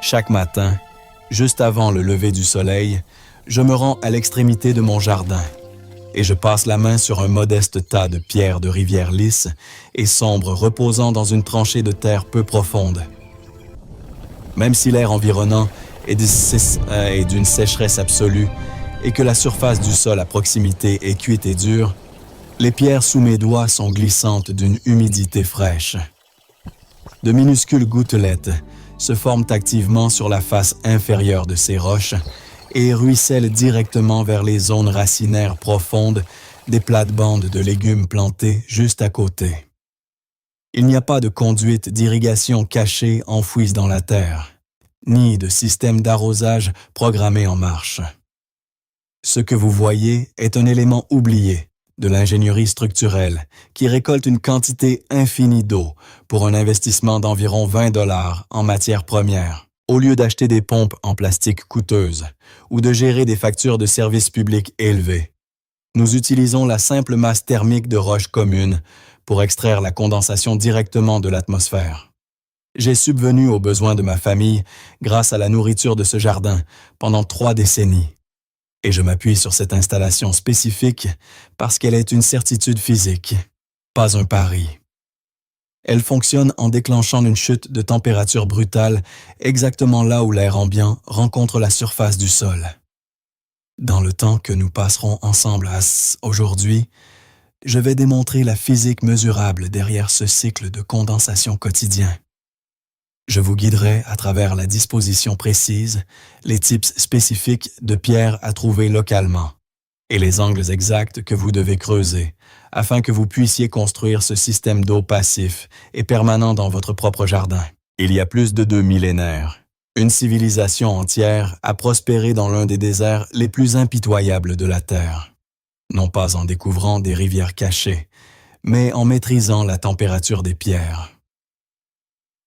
Chaque matin, juste avant le lever du soleil, je me rends à l'extrémité de mon jardin et je passe la main sur un modeste tas de pierres de rivière lisse et sombre reposant dans une tranchée de terre peu profonde. Même si l'air environnant est d'une sécheresse absolue et que la surface du sol à proximité est cuite et dure, les pierres sous mes doigts sont glissantes d'une humidité fraîche. De minuscules gouttelettes se forment activement sur la face inférieure de ces roches et ruissellent directement vers les zones racinaires profondes des plates-bandes de légumes plantés juste à côté. Il n'y a pas de conduite d'irrigation cachée enfouie dans la terre, ni de système d'arrosage programmé en marche. Ce que vous voyez est un élément oublié de l'ingénierie structurelle qui récolte une quantité infinie d'eau pour un investissement d'environ 20 $ en matières premières, au lieu d'acheter des pompes en plastique coûteuses ou de gérer des factures de services publics élevées. Nous utilisons la simple masse thermique de roches communes pour extraire la condensation directement de l'atmosphère. J'ai subvenu aux besoins de ma famille grâce à la nourriture de ce jardin pendant 3 décennies. Et je m'appuie sur cette installation spécifique parce qu'elle est une certitude physique, pas un pari. Elle fonctionne en déclenchant une chute de température brutale exactement là où l'air ambiant rencontre la surface du sol. Dans le temps que nous passerons ensemble aujourd'hui, je vais démontrer la physique mesurable derrière ce cycle de condensation quotidien. Je vous guiderai à travers la disposition précise, les types spécifiques de pierres à trouver localement et les angles exacts que vous devez creuser afin que vous puissiez construire ce système d'eau passif et permanent dans votre propre jardin. Il y a plus de 2 millénaires, une civilisation entière a prospéré dans l'un des déserts les plus impitoyables de la Terre, non pas en découvrant des rivières cachées, mais en maîtrisant la température des pierres.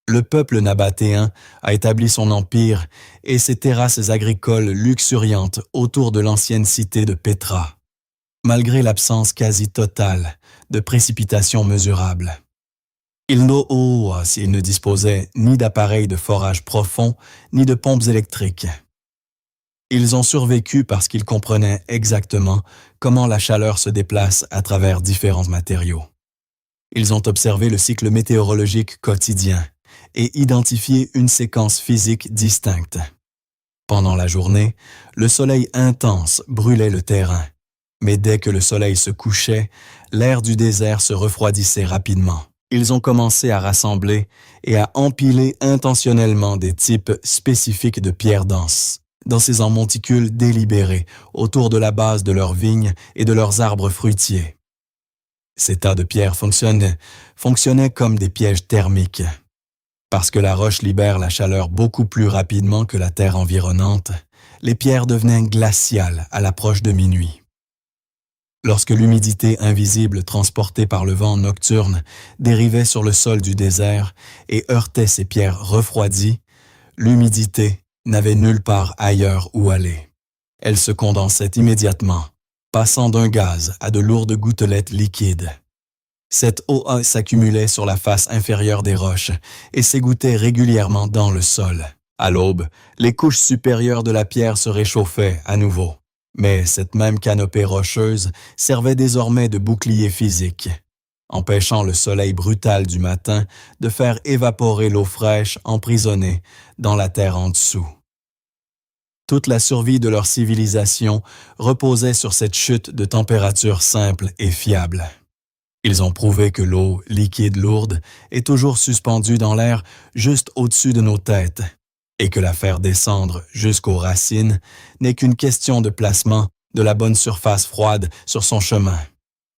Le peuple nabatéen a établi son empire et ses terrasses agricoles luxuriantes autour de l'ancienne cité de Pétra, malgré l'absence quasi totale de précipitations mesurables. Ils ne disposaient ni d'appareils de forage profond, ni de pompes électriques. Ils ont survécu parce qu'ils comprenaient exactement comment la chaleur se déplace à travers différents matériaux. Ils ont observé le cycle météorologique quotidien et identifié une séquence physique distincte. Pendant la journée, le soleil intense brûlait le terrain, mais dès que le soleil se couchait, l'air du désert se refroidissait rapidement. Ils ont commencé à rassembler et à empiler intentionnellement des types spécifiques de pierres denses, dans ces monticules délibérés autour de la base de leurs vignes et de leurs arbres fruitiers. Ces tas de pierres fonctionnaient comme des pièges thermiques. Parce que la roche libère la chaleur beaucoup plus rapidement que la terre environnante, les pierres devenaient glaciales à l'approche de minuit. Lorsque l'humidité invisible transportée par le vent nocturne dérivait sur le sol du désert et heurtait ces pierres refroidies, l'humidité n'avait nulle part ailleurs où aller. Elle se condensait immédiatement, passant d'un gaz à de lourdes gouttelettes liquides. Cette eau s'accumulait sur la face inférieure des roches et s'égouttait régulièrement dans le sol. À l'aube, les couches supérieures de la pierre se réchauffaient à nouveau. Mais cette même canopée rocheuse servait désormais de bouclier physique, empêchant le soleil brutal du matin de faire évaporer l'eau fraîche emprisonnée dans la terre en dessous. Toute la survie de leur civilisation reposait sur cette chute de température simple et fiable. Ils ont prouvé que l'eau, liquide lourde, est toujours suspendue dans l'air juste au-dessus de nos têtes et que la faire descendre jusqu'aux racines n'est qu'une question de placement de la bonne surface froide sur son chemin.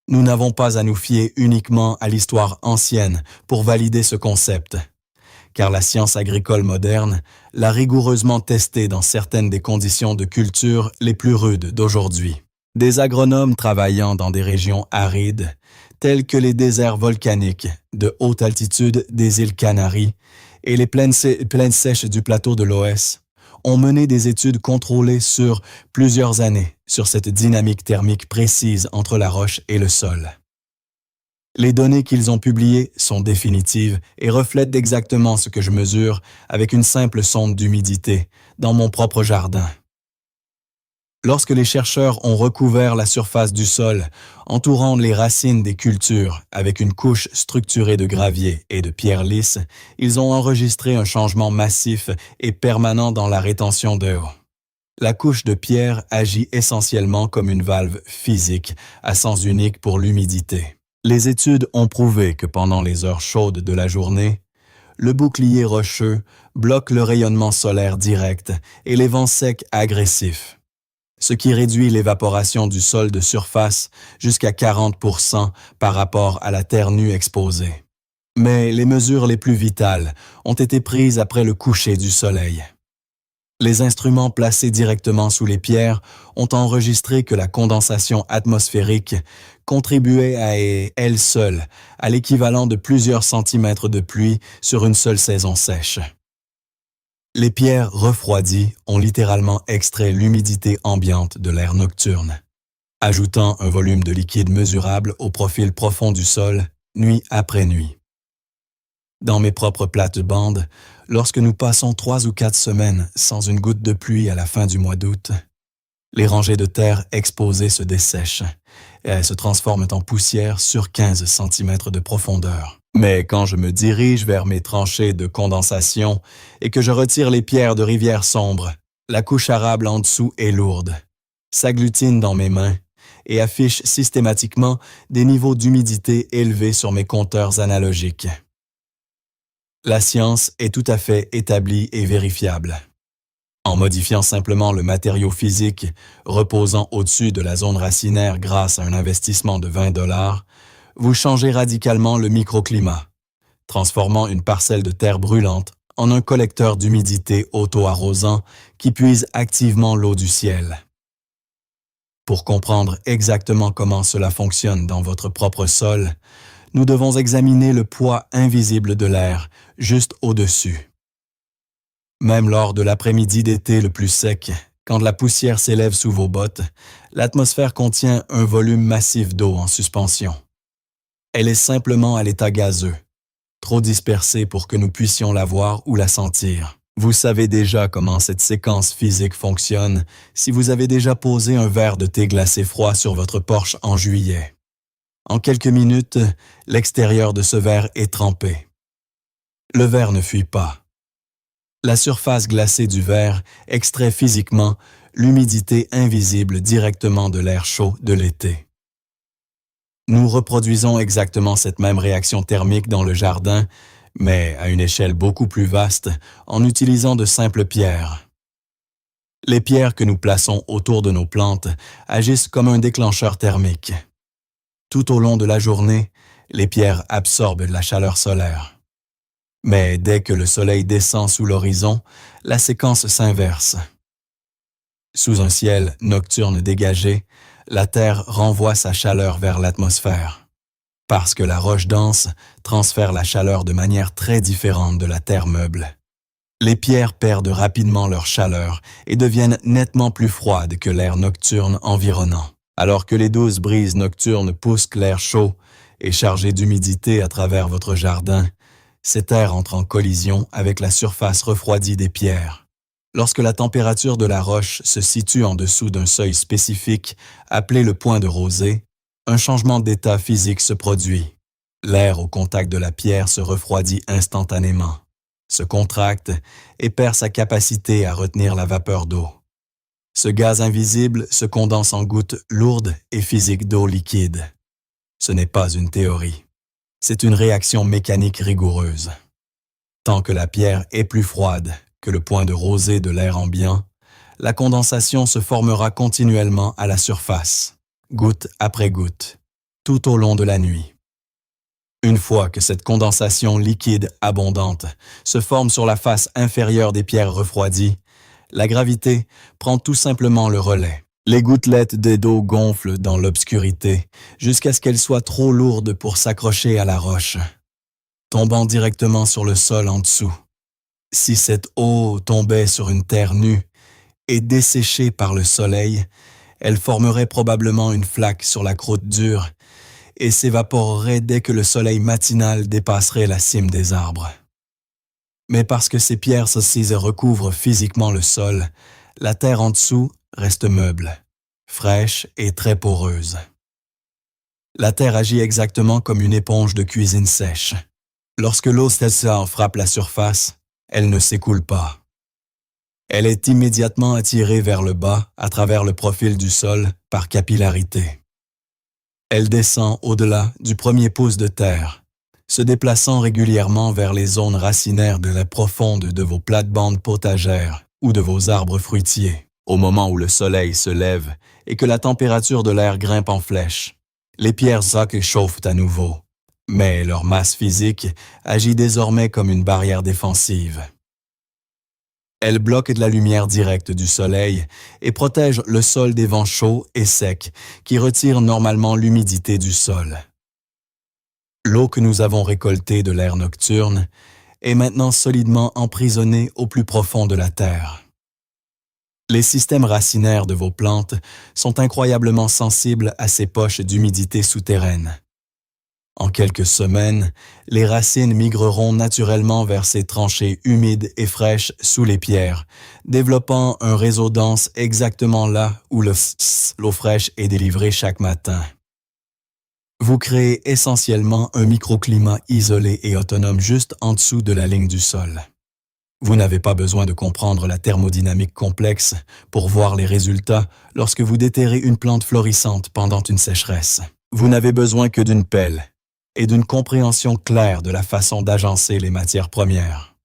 Nous n'avons pas à nous fier uniquement à l'histoire ancienne pour valider ce concept, car la science agricole moderne l'a rigoureusement testé dans certaines des conditions de culture les plus rudes d'aujourd'hui. Des agronomes travaillant dans des régions arides, telles que les déserts volcaniques de haute altitude des îles Canaries et les plaines sèches du plateau de l'Oès, ont mené des études contrôlées sur plusieurs années sur cette dynamique thermique précise entre la roche et le sol. Les données qu'ils ont publiées sont définitives et reflètent exactement ce que je mesure avec une simple sonde d'humidité dans mon propre jardin. Lorsque les chercheurs ont recouvert la surface du sol, entourant les racines des cultures avec une couche structurée de gravier et de pierres lisses, ils ont enregistré un changement massif et permanent dans la rétention d'eau. La couche de pierre agit essentiellement comme une valve physique à sens unique pour l'humidité. Les études ont prouvé que pendant les heures chaudes de la journée, le bouclier rocheux bloque le rayonnement solaire direct et les vents secs agressifs, ce qui réduit l'évaporation du sol de surface jusqu'à 40% par rapport à la terre nue exposée. Mais les mesures les plus vitales ont été prises après le coucher du soleil. Les instruments placés directement sous les pierres ont enregistré que la condensation atmosphérique contribuait à elle seule à l'équivalent de plusieurs centimètres de pluie sur une seule saison sèche. Les pierres refroidies ont littéralement extrait l'humidité ambiante de l'air nocturne, ajoutant un volume de liquide mesurable au profil profond du sol, nuit après nuit. Dans mes propres plates-bandes, lorsque nous passons 3 ou 4 semaines sans une goutte de pluie à la fin du mois d'août, les rangées de terre exposées se dessèchent et elles se transforment en poussière sur 15 cm de profondeur. Mais quand je me dirige vers mes tranchées de condensation et que je retire les pierres de rivières sombres, la couche arable en dessous est lourde, s'agglutine dans mes mains et affiche systématiquement des niveaux d'humidité élevés sur mes compteurs analogiques. La science est tout à fait établie et vérifiable. En modifiant simplement le matériau physique reposant au-dessus de la zone racinaire grâce à un investissement de $20, vous changez radicalement le microclimat, transformant une parcelle de terre brûlante en un collecteur d'humidité auto-arrosant qui puise activement l'eau du ciel. Pour comprendre exactement comment cela fonctionne dans votre propre sol, nous devons examiner le poids invisible de l'air juste au-dessus. Même lors de l'après-midi d'été le plus sec, quand la poussière s'élève sous vos bottes, l'atmosphère contient un volume massif d'eau en suspension. Elle est simplement à l'état gazeux, trop dispersée pour que nous puissions la voir ou la sentir. Vous savez déjà comment cette séquence physique fonctionne si vous avez déjà posé un verre de thé glacé froid sur votre porche en juillet. En quelques minutes, l'extérieur de ce verre est trempé. Le verre ne fuit pas. La surface glacée du verre extrait physiquement l'humidité invisible directement de l'air chaud de l'été. Nous reproduisons exactement cette même réaction thermique dans le jardin, mais à une échelle beaucoup plus vaste, en utilisant de simples pierres. Les pierres que nous plaçons autour de nos plantes agissent comme un déclencheur thermique. Tout au long de la journée, les pierres absorbent la chaleur solaire. Mais dès que le soleil descend sous l'horizon, la séquence s'inverse. Sous un ciel nocturne dégagé, la Terre renvoie sa chaleur vers l'atmosphère. Parce que la roche dense transfère la chaleur de manière très différente de la terre meuble. Les pierres perdent rapidement leur chaleur et deviennent nettement plus froides que l'air nocturne environnant. Alors que les douces brises nocturnes poussent l'air chaud et chargé d'humidité à travers votre jardin, cet air entre en collision avec la surface refroidie des pierres. Lorsque la température de la roche se situe en dessous d'un seuil spécifique appelé le point de rosée, un changement d'état physique se produit. L'air au contact de la pierre se refroidit instantanément, se contracte et perd sa capacité à retenir la vapeur d'eau. Ce gaz invisible se condense en gouttes lourdes et physiques d'eau liquide. Ce n'est pas une théorie. C'est une réaction mécanique rigoureuse. Tant que la pierre est plus froide que le point de rosée de l'air ambiant, la condensation se formera continuellement à la surface, goutte après goutte, tout au long de la nuit. Une fois que cette condensation liquide abondante se forme sur la face inférieure des pierres refroidies, la gravité prend tout simplement le relais. Les gouttelettes d'eau gonflent dans l'obscurité jusqu'à ce qu'elles soient trop lourdes pour s'accrocher à la roche, tombant directement sur le sol en dessous. Si cette eau tombait sur une terre nue et desséchée par le soleil, elle formerait probablement une flaque sur la croûte dure et s'évaporerait dès que le soleil matinal dépasserait la cime des arbres. Mais parce que ces pierres saucisses recouvrent physiquement le sol, la terre en dessous reste meuble, fraîche et très poreuse. La terre agit exactement comme une éponge de cuisine sèche. Lorsque l'eau en frappe la surface, elle ne s'écoule pas. Elle est immédiatement attirée vers le bas à travers le profil du sol par capillarité. Elle descend au-delà du premier pouce de terre, se déplaçant régulièrement vers les zones racinaires de la profonde de vos plates-bandes potagères ou de vos arbres fruitiers. Au moment où le soleil se lève et que la température de l'air grimpe en flèche, les pierres chauffent à nouveau, mais leur masse physique agit désormais comme une barrière défensive. Elles bloquent de la lumière directe du soleil et protègent le sol des vents chauds et secs qui retirent normalement l'humidité du sol. L'eau que nous avons récoltée de l'air nocturne est maintenant solidement emprisonnée au plus profond de la terre. Les systèmes racinaires de vos plantes sont incroyablement sensibles à ces poches d'humidité souterraine. En quelques semaines, les racines migreront naturellement vers ces tranchées humides et fraîches sous les pierres, développant un réseau dense exactement là où l'eau fraîche est délivrée chaque matin. Vous créez essentiellement un microclimat isolé et autonome juste en dessous de la ligne du sol. Vous n'avez pas besoin de comprendre la thermodynamique complexe pour voir les résultats lorsque vous déterrez une plante florissante pendant une sécheresse. Vous n'avez besoin que d'une pelle et d'une compréhension claire de la façon d'agencer les matières premières.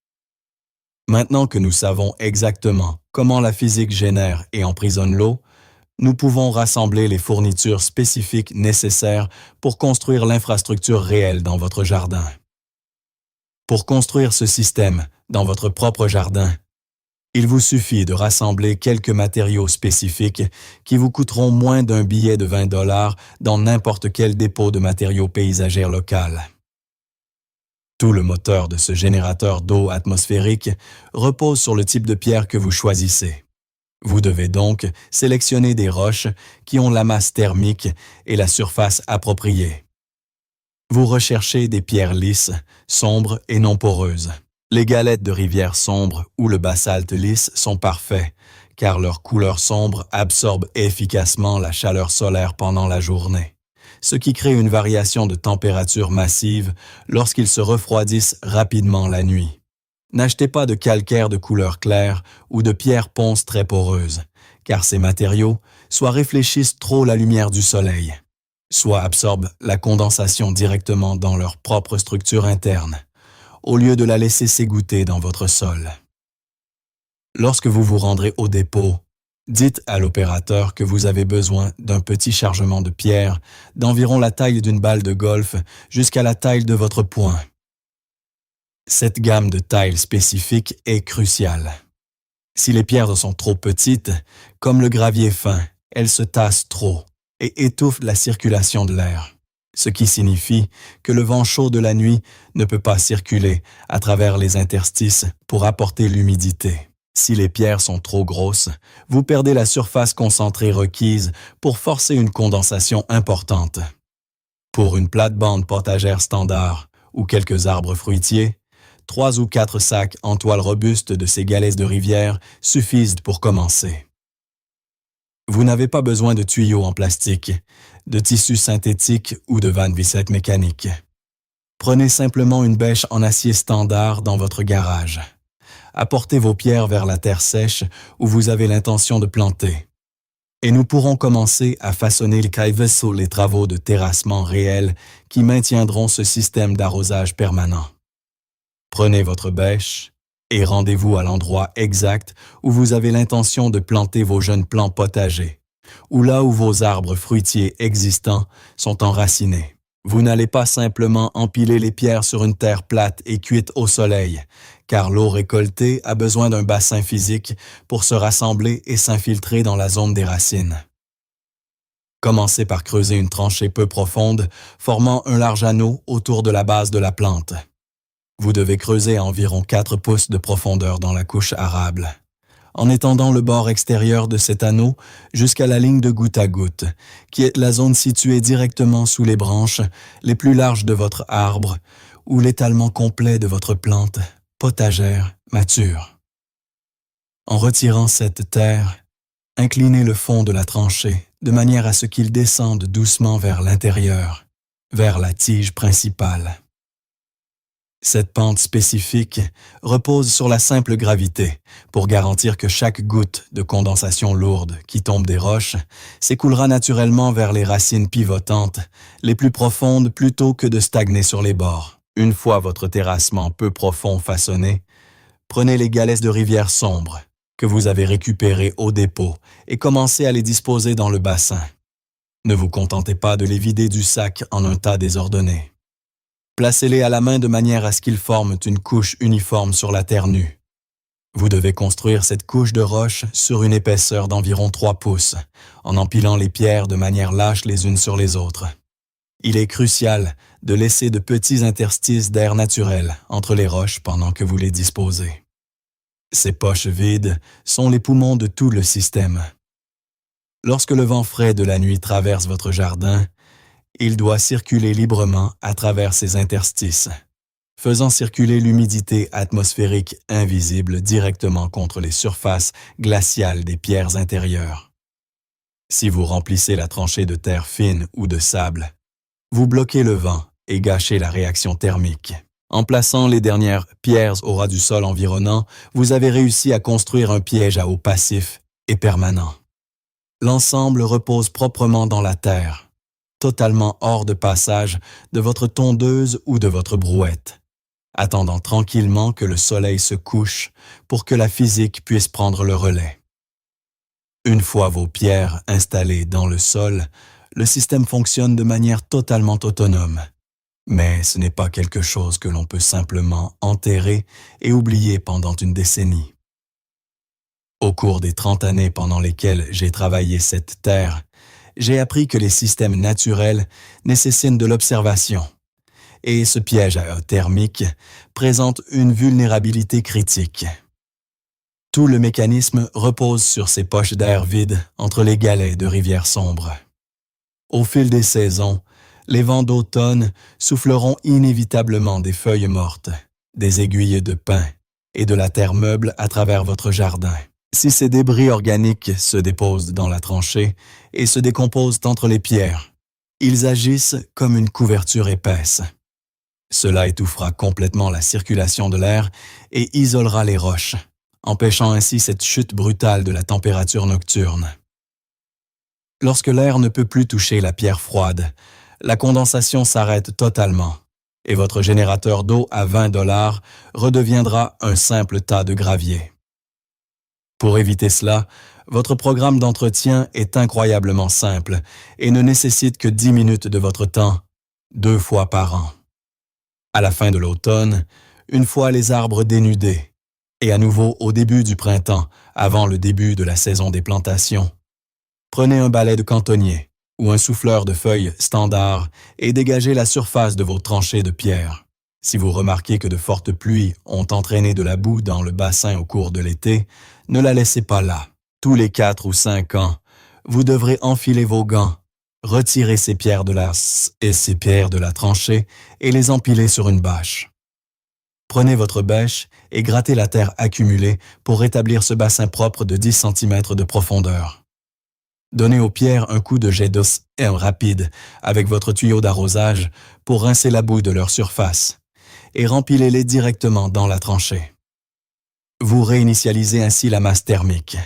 Maintenant que nous savons exactement comment la physique génère et emprisonne l'eau, nous pouvons rassembler les fournitures spécifiques nécessaires pour construire l'infrastructure réelle dans votre jardin. Pour construire ce système dans votre propre jardin, il vous suffit de rassembler quelques matériaux spécifiques qui vous coûteront moins d'un billet de 20 $ dans n'importe quel dépôt de matériaux paysagers local. Tout le moteur de ce générateur d'eau atmosphérique repose sur le type de pierre que vous choisissez. Vous devez donc sélectionner des roches qui ont la masse thermique et la surface appropriée. Vous recherchez des pierres lisses, sombres et non poreuses. Les galettes de rivière sombre ou le basalte lisse sont parfaits, car leur couleur sombre absorbe efficacement la chaleur solaire pendant la journée, ce qui crée une variation de température massive lorsqu'ils se refroidissent rapidement la nuit. N'achetez pas de calcaire de couleur claire ou de pierres ponces très poreuses, car ces matériaux soit réfléchissent trop la lumière du soleil, soit absorbent la condensation directement dans leur propre structure interne, au lieu de la laisser s'égoutter dans votre sol. Lorsque vous vous rendrez au dépôt, dites à l'opérateur que vous avez besoin d'un petit chargement de pierre d'environ la taille d'une balle de golf jusqu'à la taille de votre poing. Cette gamme de tailles spécifiques est cruciale. Si les pierres sont trop petites, comme le gravier fin, elles se tassent trop et étouffent la circulation de l'air, ce qui signifie que le vent chaud de la nuit ne peut pas circuler à travers les interstices pour apporter l'humidité. Si les pierres sont trop grosses, vous perdez la surface concentrée requise pour forcer une condensation importante. Pour une plate-bande potagère standard ou quelques arbres fruitiers, 3 ou 4 sacs en toile robuste de ces galets de rivière suffisent pour commencer. Vous n'avez pas besoin de tuyaux en plastique, de tissu synthétique ou de vannes vissettes mécaniques. Prenez simplement une bêche en acier standard dans votre garage. Apportez vos pierres vers la terre sèche où vous avez l'intention de planter. Et nous pourrons commencer à façonner les travaux de terrassement réels qui maintiendront ce système d'arrosage permanent. Prenez votre bêche et rendez-vous à l'endroit exact où vous avez l'intention de planter vos jeunes plants potagers, ou là où vos arbres fruitiers existants sont enracinés. Vous n'allez pas simplement empiler les pierres sur une terre plate et cuite au soleil, car l'eau récoltée a besoin d'un bassin physique pour se rassembler et s'infiltrer dans la zone des racines. Commencez par creuser une tranchée peu profonde, formant un large anneau autour de la base de la plante. Vous devez creuser à environ 4 pouces de profondeur dans la couche arable. en étendant le bord extérieur de cet anneau jusqu'à la ligne de goutte à goutte, qui est la zone située directement sous les branches les plus larges de votre arbre ou l'étalement complet de votre plante potagère mature. En retirant cette terre, inclinez le fond de la tranchée de manière à ce qu'il descende doucement vers l'intérieur, vers la tige principale. Cette pente spécifique repose sur la simple gravité pour garantir que chaque goutte de condensation lourde qui tombe des roches s'écoulera naturellement vers les racines pivotantes les plus profondes plutôt que de stagner sur les bords. Une fois votre terrassement peu profond façonné, prenez les galets de rivière sombre que vous avez récupérés au dépôt et commencez à les disposer dans le bassin. Ne vous contentez pas de les vider du sac en un tas désordonné. Placez-les à la main de manière à ce qu'ils forment une couche uniforme sur la terre nue. Vous devez construire cette couche de roche sur une épaisseur d'environ 3 pouces, en empilant les pierres de manière lâche les unes sur les autres. Il est crucial de laisser de petits interstices d'air naturel entre les roches pendant que vous les disposez. Ces poches vides sont les poumons de tout le système. Lorsque le vent frais de la nuit traverse votre jardin, il doit circuler librement à travers ces interstices, faisant circuler l'humidité atmosphérique invisible directement contre les surfaces glaciales des pierres intérieures. Si vous remplissez la tranchée de terre fine ou de sable, vous bloquez le vent et gâchez la réaction thermique. En plaçant les dernières pierres au ras du sol environnant, vous avez réussi à construire un piège à eau passif et permanent. L'ensemble repose proprement dans la terre, totalement hors de passage de votre tondeuse ou de votre brouette, attendant tranquillement que le soleil se couche pour que la physique puisse prendre le relais. Une fois vos pierres installées dans le sol, le système fonctionne de manière totalement autonome. Mais ce n'est pas quelque chose que l'on peut simplement enterrer et oublier pendant une décennie. Au cours des 30 années pendant lesquelles j'ai travaillé cette terre, j'ai appris que les systèmes naturels nécessitent de l'observation, et ce piège à eau thermique présente une vulnérabilité critique. Tout le mécanisme repose sur ces poches d'air vides entre les galets de rivière sombre. Au fil des saisons, les vents d'automne souffleront inévitablement des feuilles mortes, des aiguilles de pin et de la terre meuble à travers votre jardin. Si ces débris organiques se déposent dans la tranchée et se décomposent entre les pierres, ils agissent comme une couverture épaisse. Cela étouffera complètement la circulation de l'air et isolera les roches, empêchant ainsi cette chute brutale de la température nocturne. Lorsque l'air ne peut plus toucher la pierre froide, la condensation s'arrête totalement et votre générateur d'eau à $20 redeviendra un simple tas de gravier. Pour éviter cela, votre programme d'entretien est incroyablement simple et ne nécessite que 10 minutes de votre temps, 2 fois par an. À la fin de l'automne, une fois les arbres dénudés, et à nouveau au début du printemps, avant le début de la saison des plantations, prenez un balai de cantonnier ou un souffleur de feuilles standard et dégagez la surface de vos tranchées de pierre. Si vous remarquez que de fortes pluies ont entraîné de la boue dans le bassin au cours de l'été, ne la laissez pas là. Tous les 4 ou 5 ans, vous devrez enfiler vos gants, retirer ces pierres de la tranchée et les empiler sur une bâche. Prenez votre bêche et grattez la terre accumulée pour rétablir ce bassin propre de 10 cm de profondeur. Donnez aux pierres un coup de jet d'eau rapide avec votre tuyau d'arrosage pour rincer la boue de leur surface et rempilez-les directement dans la tranchée. Vous réinitialisez ainsi la masse thermique.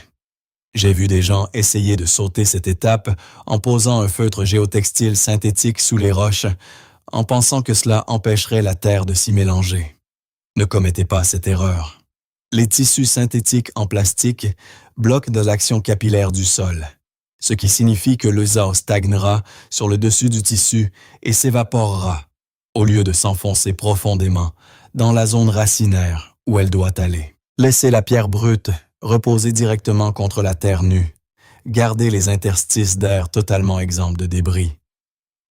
J'ai vu des gens essayer de sauter cette étape en posant un feutre géotextile synthétique sous les roches en pensant que cela empêcherait la terre de s'y mélanger. Ne commettez pas cette erreur. Les tissus synthétiques en plastique bloquent de l'action capillaire du sol, ce qui signifie que le ZAO stagnera sur le dessus du tissu et s'évaporera, au lieu de s'enfoncer profondément dans la zone racinaire où elle doit aller. Laissez la pierre brute reposer directement contre la terre nue. Gardez les interstices d'air totalement exempts de débris.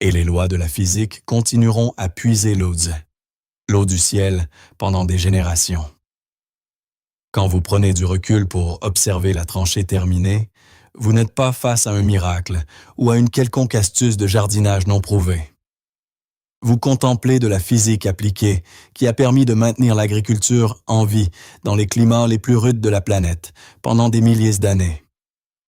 Et les lois de la physique continueront à puiser l'eau du ciel pendant des générations. Quand vous prenez du recul pour observer la tranchée terminée, vous n'êtes pas face à un miracle ou à une quelconque astuce de jardinage non prouvée. Vous contemplez de la physique appliquée qui a permis de maintenir l'agriculture en vie dans les climats les plus rudes de la planète pendant des milliers d'années.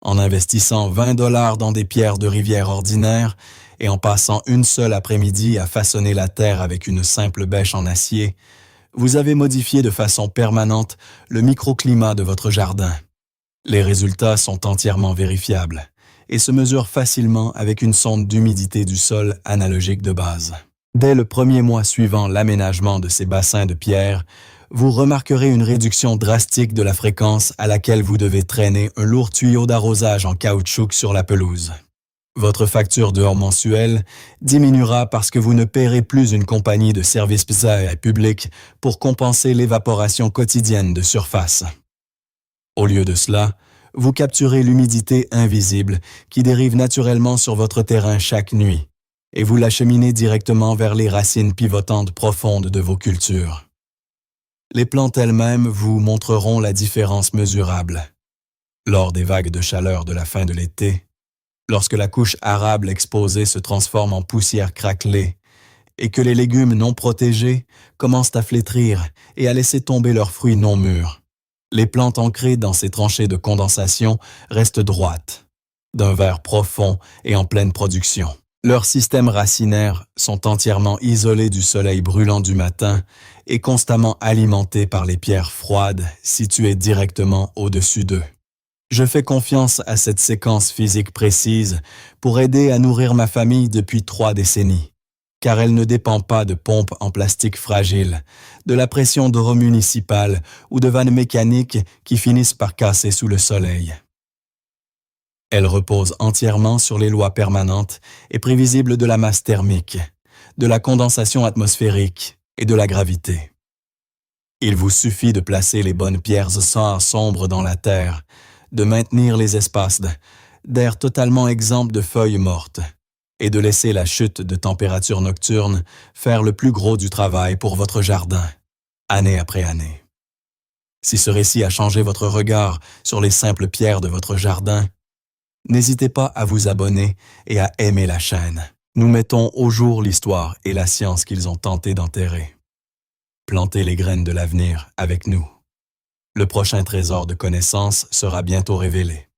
En investissant 20 $ dans des pierres de rivière ordinaires et en passant une seule après-midi à façonner la terre avec une simple bêche en acier, vous avez modifié de façon permanente le microclimat de votre jardin. Les résultats sont entièrement vérifiables et se mesurent facilement avec une sonde d'humidité du sol analogique de base. Dès le premier mois suivant l'aménagement de ces bassins de pierre, vous remarquerez une réduction drastique de la fréquence à laquelle vous devez traîner un lourd tuyau d'arrosage en caoutchouc sur la pelouse. Votre facture d'heure mensuelle diminuera parce que vous ne paierez plus une compagnie de services publics pour compenser l'évaporation quotidienne de surface. Au lieu de cela, vous capturez l'humidité invisible qui dérive naturellement sur votre terrain chaque nuit et vous l'acheminez directement vers les racines pivotantes profondes de vos cultures. Les plantes elles-mêmes vous montreront la différence mesurable. Lors des vagues de chaleur de la fin de l'été, lorsque la couche arable exposée se transforme en poussière craquelée et que les légumes non protégés commencent à flétrir et à laisser tomber leurs fruits non mûrs, les plantes ancrées dans ces tranchées de condensation restent droites, d'un vert profond et en pleine production. Leurs systèmes racinaires sont entièrement isolés du soleil brûlant du matin et constamment alimentés par les pierres froides situées directement au-dessus d'eux. Je fais confiance à cette séquence physique précise pour aider à nourrir ma famille depuis 3 décennies, car elle ne dépend pas de pompes en plastique fragile, de la pression d'eau municipale ou de vannes mécaniques qui finissent par casser sous le soleil. Elle repose entièrement sur les lois permanentes et prévisibles de la masse thermique, de la condensation atmosphérique et de la gravité. Il vous suffit de placer les bonnes pierres sombres dans la terre, de maintenir les espaces d'air totalement exempts de feuilles mortes et de laisser la chute de température nocturne faire le plus gros du travail pour votre jardin, année après année. Si ce récit a changé votre regard sur les simples pierres de votre jardin, n'hésitez pas à vous abonner et à aimer la chaîne. Nous mettons au jour l'histoire et la science qu'ils ont tenté d'enterrer. Plantez les graines de l'avenir avec nous. Le prochain trésor de connaissances sera bientôt révélé.